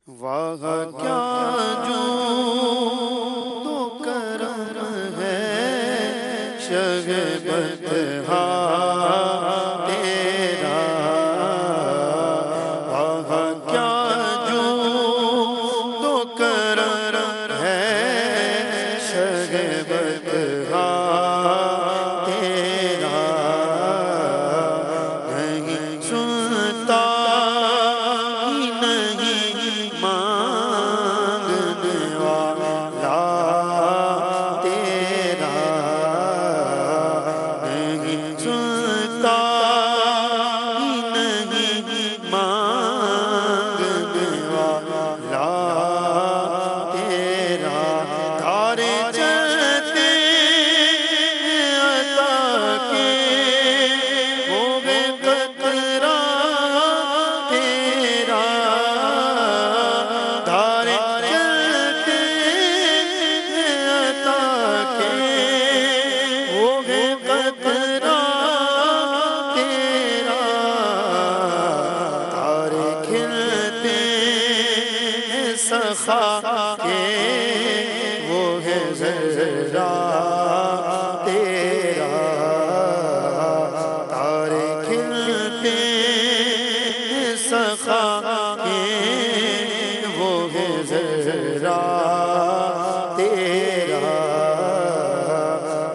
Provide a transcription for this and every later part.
واہ کیا جو تو کرم ہے شہ بطحا تیرا، واہ کیا جو تو کرم ہے شہ بطحا تیرا، نہیں سنتا ہی نہیں مانگنے والا تیرا، نہیں سنتا ہی نہیں مانگنے والا تیرا، تارے چلتے عطا کے ہوئے قطرہ تیرا، دھارے چلتے عطا کے ہوئے قطرہ تیرا، تارے کھلتے سخا کے وہ ہے ذرا تیرا، تارے کھلتے سخا کے وہ ہے ذرا تیرا،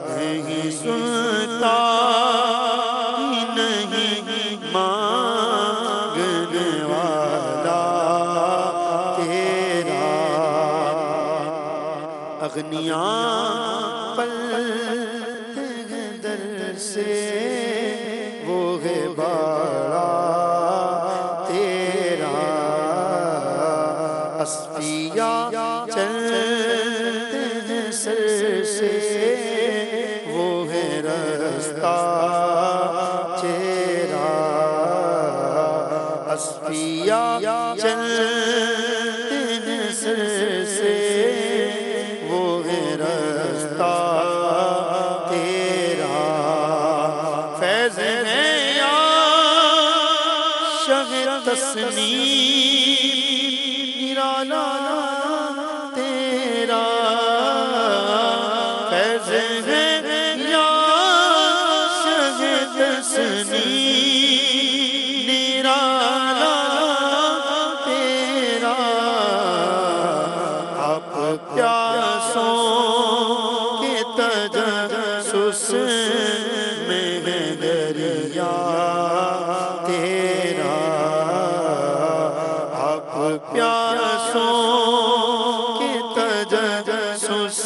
نہیں سنتا ہی نہیں مانگنے والا تیرا، اغنیاء پلتے ہیں در سے وہ ہے بڑا تیرا، اصفیاء چلتے ہیں سر سے وہ ہے رستہ چیرا، اصفیاء چلتے ہیں سر سے وہ ہے رستہ تیرا، فیض ہے یا شہ تسنیم نرالا تیرا، فیض ہے یا شہ تسنیم نرالا تیرا، آپ پیاسوں کے تجسس میں ہے دریا تیرا، آپ پیاسوں کے تجسس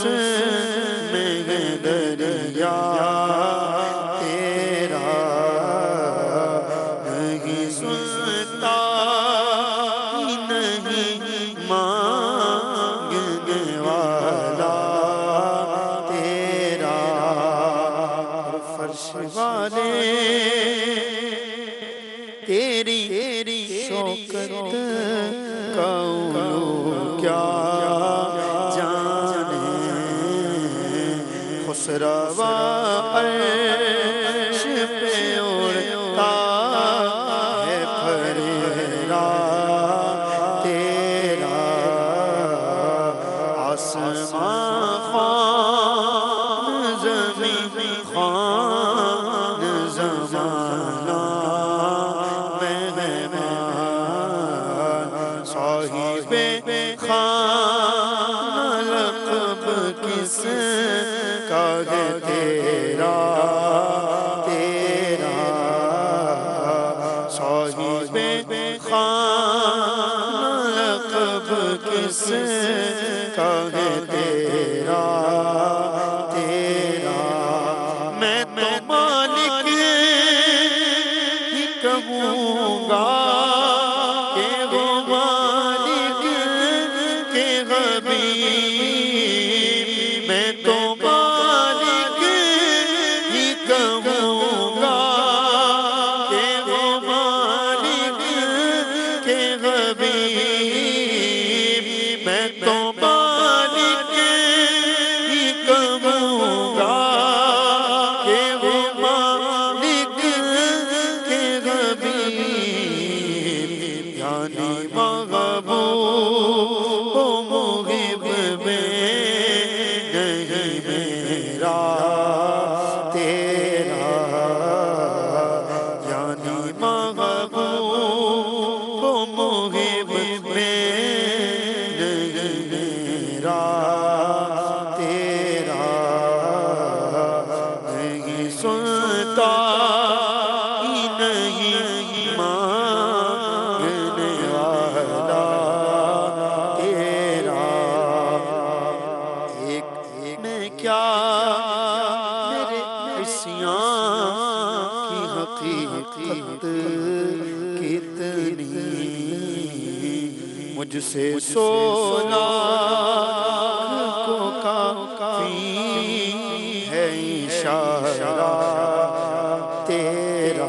میں ہے دریا تیرا، نہیں سنتا ہی نہیں مانگنے والا تیرا، فرش والے تیری شوکت کا علو کیا جانے، خسروا عرش پہ اڑتا ہے پھریرا تیرا، آسمان خوان زمین خوان زمانہ مہمان، صاحب خان لقب کس کا ہے تیرا تیرا، صاحب خان لقب کس کا ہے تیرا تیرا، میں تو مالک ہی کہوں گا کہ وہ مالک کے حبیب، میں تو مالک ہی کہوں گا کہ وہ مالک کے حبیب، میں تو مالک ہی کہوں گا کہ وہ مالک کے حبیب، یعنی محبوب مجھ سے سونا کو کافی ہے اشارہ تیرا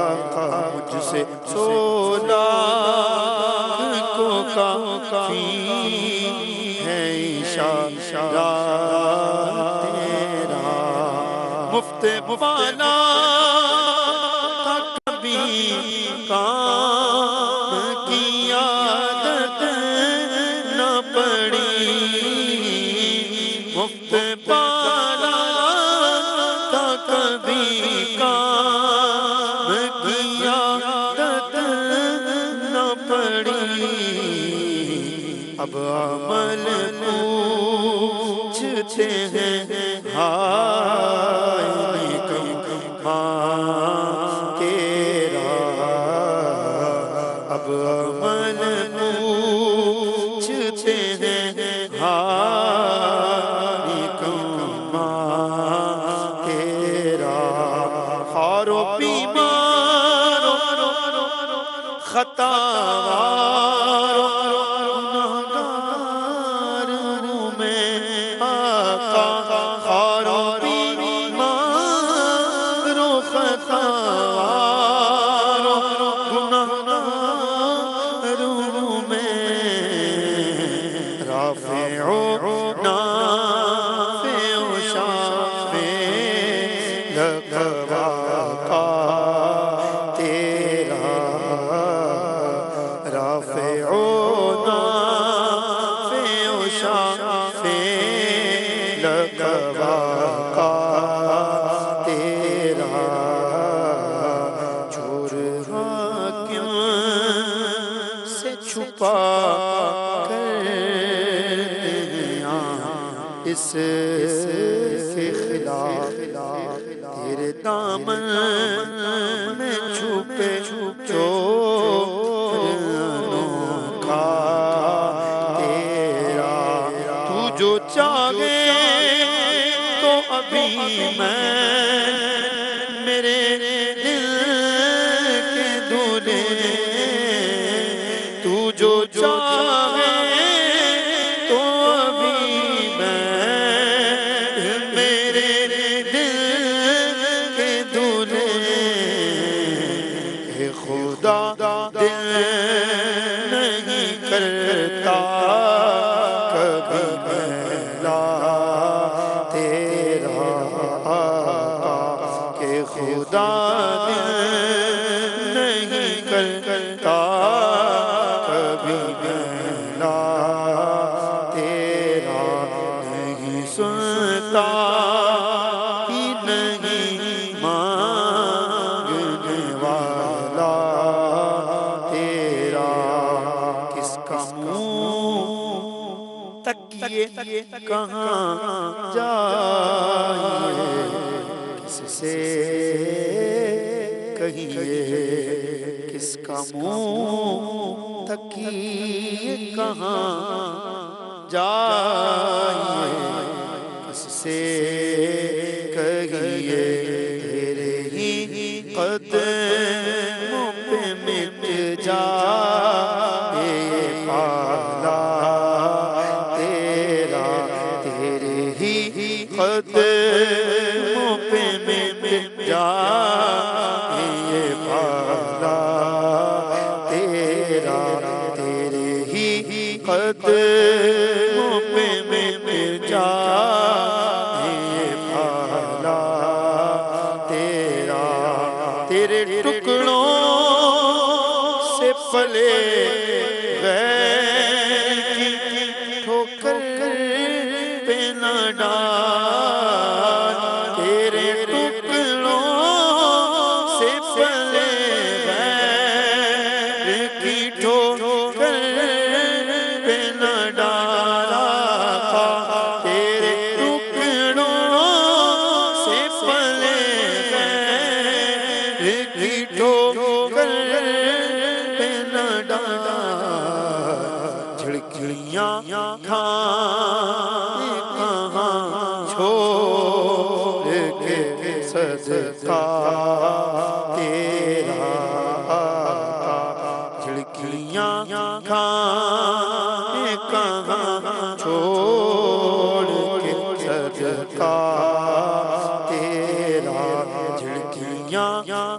آقا مجھ سے سونا کو کافی ہے اشارہ تیرا مفت پانا تھا کبھی کام کی عادت نہ پڑی مفت پانا تھا کبھی کام کی عادت نہ پڑی اب عمل پوچھتے ہیں ہائے کماں تیرا اب عمل پوچھتے ہیں ہائے کماں تیرا خار و بیمار خطا چھپا کر اس کے خلاف تیرے دامن میں چھپے چوروں کا تیرا تو جو چاہے تو ابھی میں میرے دل کے دھونے تو جو چاہے تو ابھی میں میرے دل کے دھونے اے خدا دل نہیں کرتا کبھی میلا تیرا کہ خدا دل نہیں کرتا کبھی میلا تیرا نہیں سنتا ہی نہیں مانگنے والا تیرا کس کا منہ تکیے کہاں جائے کس سے کہیے کس کا منہ تکیے کہاں جائے کس سے کہیے تیرے ہی قدموں پہ مٹ جائے پالا تیرا تیرے ہی قدموں پہ مٹ جائے پالا تیرا تیرے ہی قدموں پہ مٹ جائے پالا تیرا تیرے ٹکڑوں سے پلے غیر کی ٹھوکر پہ نہ ڈال تیرے ٹکڑوں سے پلے غیر کی ٹھوکر پہ نہ ڈالا تیرے ٹکڑوں سے پلے غیر کی ٹھوکر پہ نہ ڈالا جھڑکیاں کھانے کہاں چھوڑ کے صدقہ تیرا جھڑکیاں کھانے کہاں چھوڑ کے صدقہ تیرا جھڑکیاں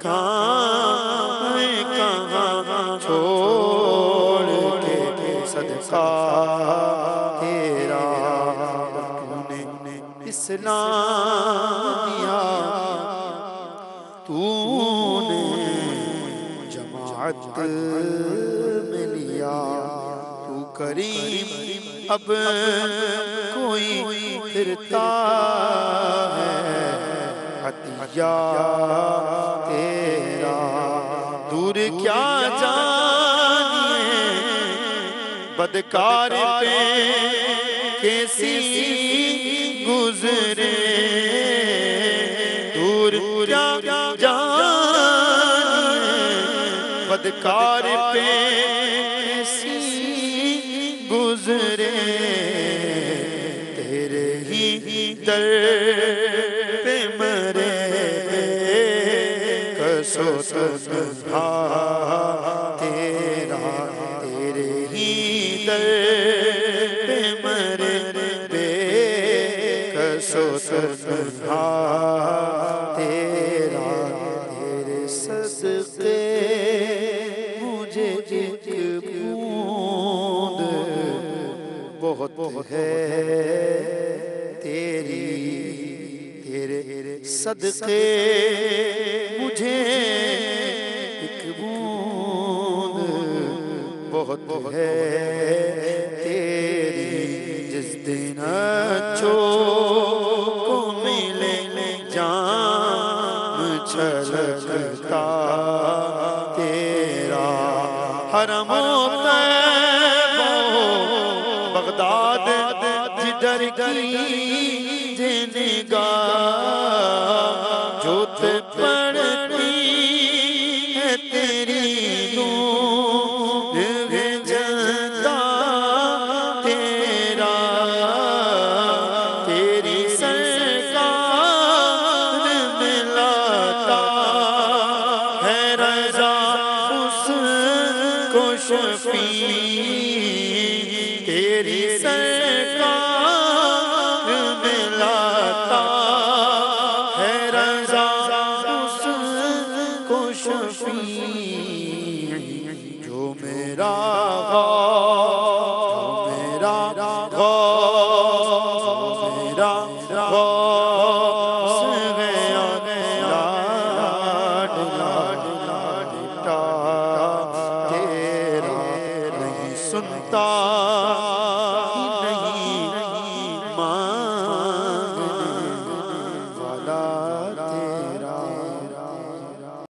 کھائیں کہاں چھوڑ کے صدقہ تیرا تو نے اسلام دیا تو نے جماعت میں لیا تو کریم اب کوئی پھرتا ہے عطیہ تیرا دور کیا جانیے بدکار پہ کیسی گزرے دور کیا جانیے بدکار پہ کیسی گزرے تیرے ہی در پہ مرے کسو تنہا تیرا تیرے ہی در پہ مرے کسو تنہا تیرا تیرے صدقے مجھے ایک بوند بہت ہے تیری تیرے صدقے مجھے ایک بوند بہت ہے تیری جس دن اچھوں کو ملے جان چھلکتا تیرا حرم و طیب و بغداد جدر کی نگاہ جوت پڑتی ہے تیری نور جلتا تیرا تیری سرکار ملاتا ہے رضا اس کو شفیع تیری سرکار ملاتا ہے رضا اس کو شفیع جو میرا سنتا